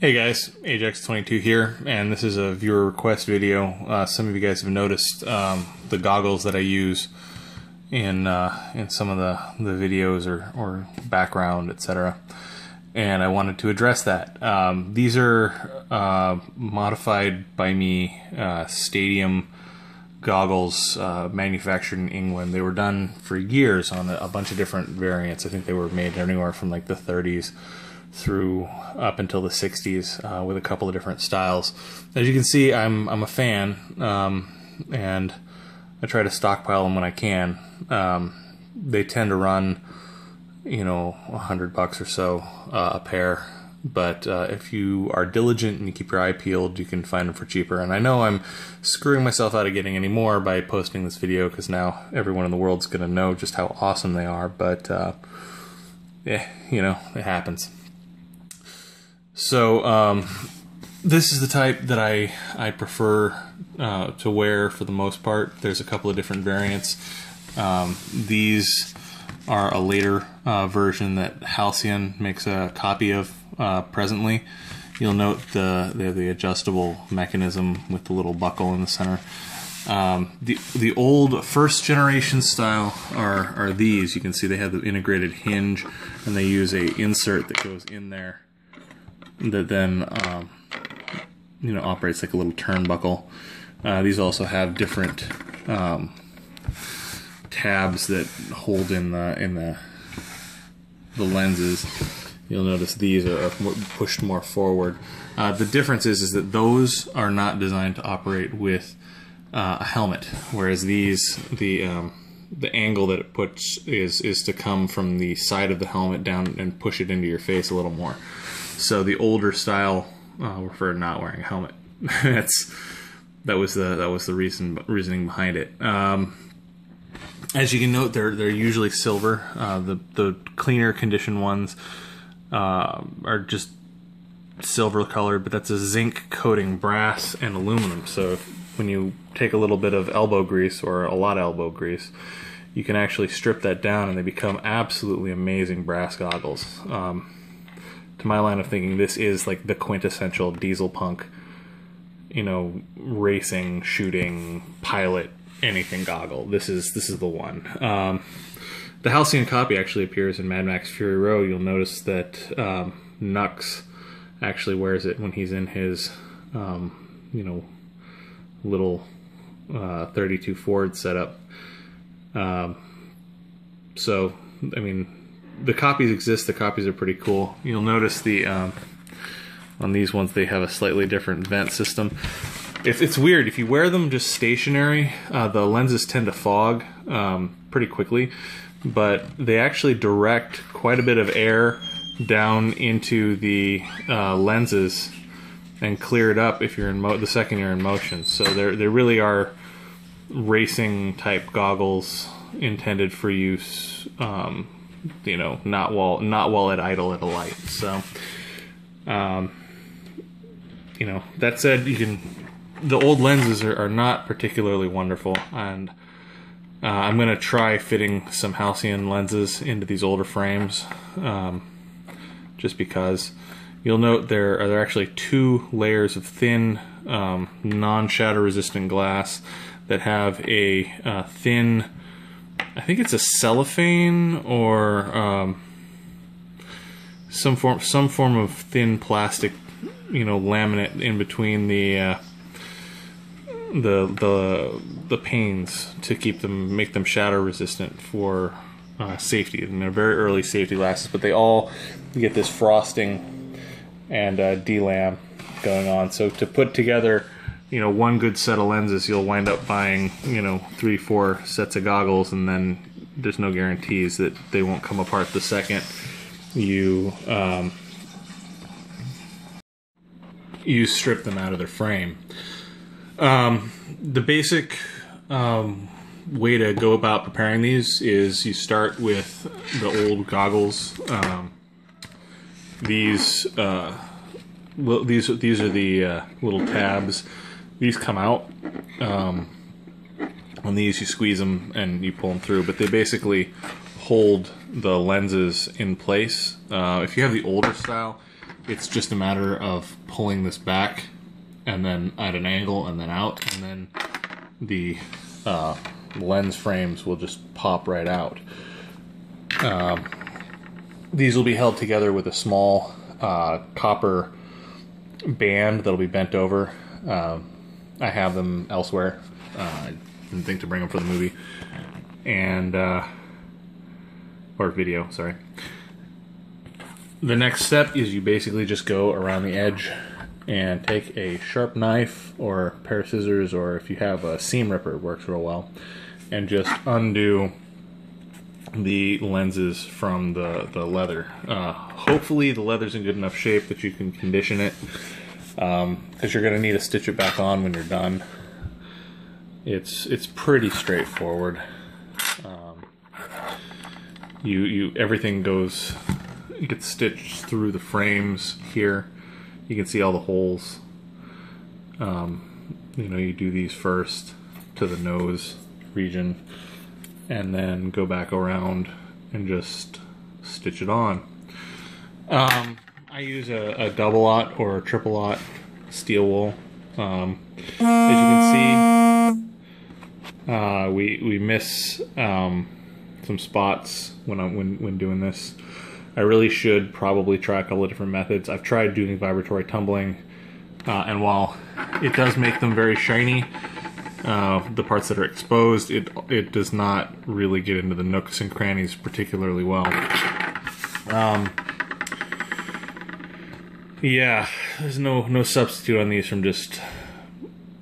Hey guys, Ajax22 here, and this is a viewer request video. Some of you guys have noticed the goggles that I use in some of the videos or background, etc. And I wanted to address that. These are modified by me stadium goggles manufactured in England. They were done for years on a bunch of different variants. I think they were made anywhere from like the 30s through up until the 60s with a couple of different styles. As you can see, I'm a fan, and I try to stockpile them when I can. They tend to run, you know, $100 or so a pair, but if you are diligent and you keep your eye peeled, you can find them for cheaper. And I know I'm screwing myself out of getting any more by posting this video, because now everyone in the world's going to know just how awesome they are, but yeah, you know, it happens. So this is the type that I prefer to wear for the most part. There's a couple of different variants. These are a later version that Halcyon makes a copy of presently. You'll note the adjustable mechanism with the little buckle in the center. The old first generation style are these. You can see they have the integrated hinge, and they use a insert that goes in there that then you know, operates like a little turnbuckle. These also have different tabs that hold in the lenses. You'll notice these are pushed more forward. The difference is that those are not designed to operate with a helmet, whereas these, the angle that it puts is to come from the side of the helmet down and push it into your face a little more. So the older style were for not wearing a helmet. that was the reasoning behind it. As you can note, they're usually silver. The cleaner condition ones are just silver colored, but that's a zinc coating brass and aluminum. So when you take a little bit of elbow grease, or a lot of elbow grease, you can actually strip that down and they become absolutely amazing brass goggles. To my line of thinking, this is like the quintessential Diselpunk, you know, racing, shooting, pilot, anything goggle. This is the one. The Halcyon copy actually appears in Mad Max Fury Road. You'll notice that Nux actually wears it when he's in his, you know, little 32 Ford setup. So, I mean, the copies exist. The copies are pretty cool. You'll notice the on these ones they have a slightly different vent system. It's weird. If you wear them just stationary, the lenses tend to fog pretty quickly, but they actually direct quite a bit of air down into the lenses and clear it up if you're in the second you're in motion. So they really are racing type goggles intended for use, you know, not while at idle at a light. So, you know, that said, the old lenses are not particularly wonderful, and I'm going to try fitting some Halcyon lenses into these older frames, just because. You'll note there are actually two layers of thin, non-shatter resistant glass that have a thin, I think it's a cellophane or some form of thin plastic, you know, laminate in between the panes to make them shatter resistant for safety. And they're very early safety glasses, but they all get this frosting and delam going on. So to put together, you know, one good set of lenses, you'll wind up buying, you know, 3-4 sets of goggles, and then there's no guarantees that they won't come apart the second you strip them out of their frame. The basic way to go about preparing these is you start with the old goggles. These are the little tabs. These come out. On these, you squeeze them and you pull them through, but they basically hold the lenses in place. If you have the older style, It's just a matter of pulling this back and then at an angle and then out, and then the lens frames will just pop right out. These will be held together with a small copper band that'll be bent over. I have them elsewhere. I didn't think to bring them for the movie. And, or video, sorry. The next step is you basically just go around the edge and take a sharp knife or a pair of scissors, or if you have a seam ripper, it works real well, and just undo the lenses from the leather. Hopefully the leather's in good enough shape that you can condition it, because you're going to need to stitch it back on when you're done. It's pretty straightforward. Everything gets stitched through the frames here. You can see all the holes. You do these first to the nose region, and then go back around and just stitch it on. I use a double-aught or a triple-aught steel wool. As you can see, we miss some spots when doing this. I really should probably try a couple of different methods. I've tried doing vibratory tumbling, and while it does make them very shiny, the parts that are exposed, it does not really get into the nooks and crannies particularly well. Yeah, there's no substitute on these from just,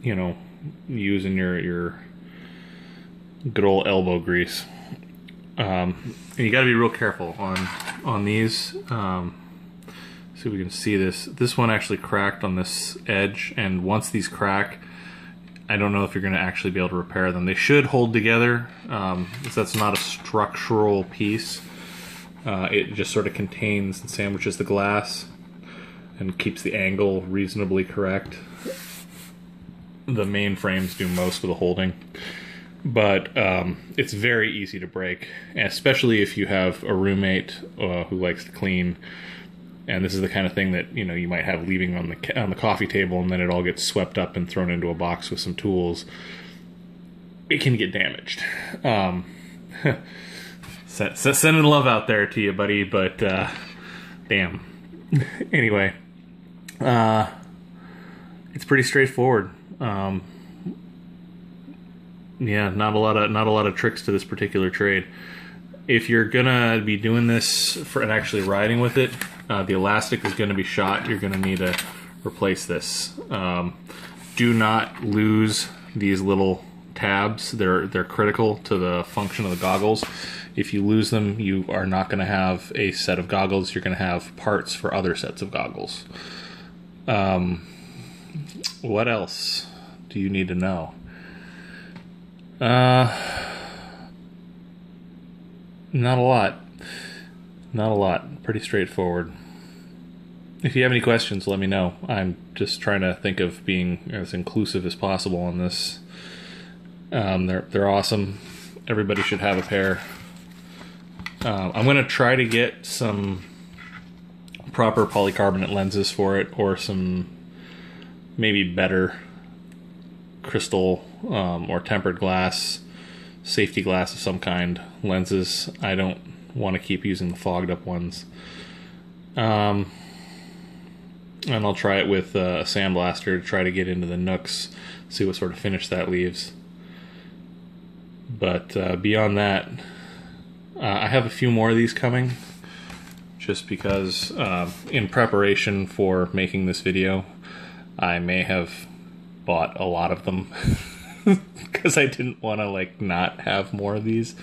using your good old elbow grease. And you got to be real careful on these. See if we can see this. This one actually cracked on this edge, and once these crack, I don't know if you're going to actually be able to repair them. They should hold together, because that's not a structural piece. It just sort of contains and sandwiches the glass and keeps the angle reasonably correct. The main frames do most of the holding. But it's very easy to break, especially if you have a roommate who likes to clean. And this is the kind of thing that you might have leaving on the coffee table, and then it all gets swept up and thrown into a box with some tools. It can get damaged. Sending love out there to you, buddy. But damn. Anyway, it's pretty straightforward. Yeah, not a lot of tricks to this particular trade. If you're gonna be doing this and actually riding with it, the elastic is gonna be shot. You're gonna need to replace this. Do not lose these little tabs. They're critical to the function of the goggles. If you lose them, you are not gonna have a set of goggles. You're gonna have parts for other sets of goggles. What else do you need to know? Not a lot. Not a lot. Pretty straightforward. If you have any questions, let me know. I'm just trying to think of being as inclusive as possible on this. They're awesome. Everybody should have a pair. I'm going to try to get some proper polycarbonate lenses for it, or some maybe better crystal or tempered glass, safety glass of some kind lenses. I don't want to keep using the fogged up ones. And I'll try it with a sandblaster to try to get into the nooks, see what sort of finish that leaves. But beyond that, I have a few more of these coming, just because in preparation for making this video, I may have bought a lot of them because I didn't want to not have more of these.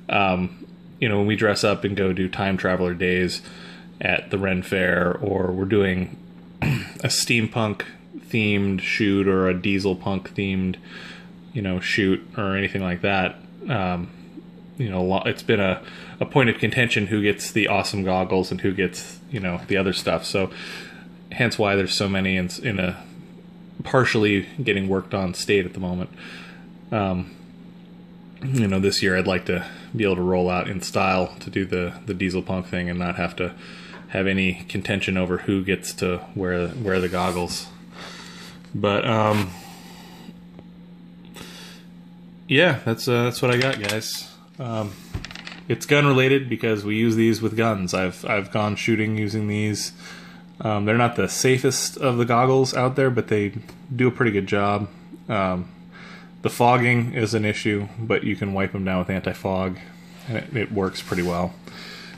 When we dress up and go do time traveler days at the Ren Fair, or we're doing a steampunk themed shoot or a Diselpunk themed shoot or anything like that, it's been a point of contention who gets the awesome goggles and who gets the other stuff. So hence why there's so many in a partially getting worked on state at the moment. This year I'd like to be able to roll out in style to do the Diselpunk thing and not have to have any contention over who gets to wear the goggles. But yeah, that's what I got, guys. It's gun related because we use these with guns. I've gone shooting using these. They're not the safest of the goggles out there, but they do a pretty good job. The fogging is an issue, but you can wipe them down with anti-fog, and it works pretty well.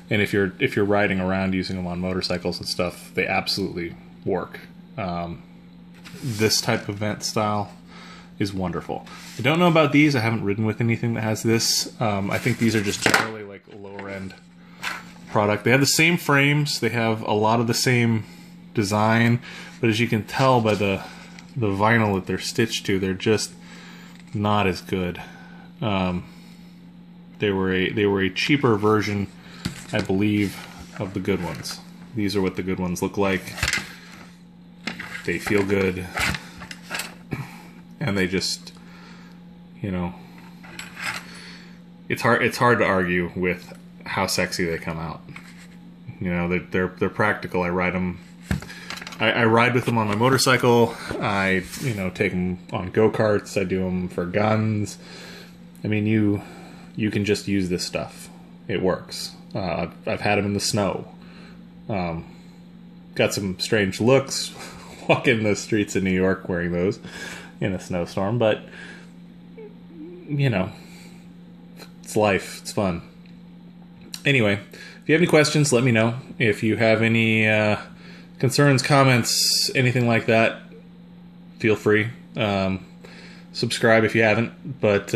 And if you're riding around using them on motorcycles and stuff, they absolutely work. This type of vent style is wonderful. I don't know about these. I haven't ridden with anything that has this. I think these are just generally like a lower end product. They have the same frames. They have a lot of the same design, but as you can tell by the vinyl that they're stitched to, they're just not as good. They were a cheaper version, I believe, of the good ones. These are what the good ones look like. They feel good, and they just, you know, it's hard to argue with how sexy they come out. You know, they're practical. I ride them. I ride with them on my motorcycle. I take them on go-karts. I do them for guns. I mean, you can just use this stuff. It works. I've had them in the snow. Got some strange looks walking the streets of New York wearing those in a snowstorm, but you know, it's life. It's fun. Anyway, if you have any questions, let me know. If you have any concerns, comments, anything like that, feel free. Subscribe if you haven't. But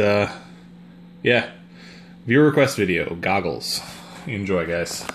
yeah, viewer request video, goggles. Enjoy, guys.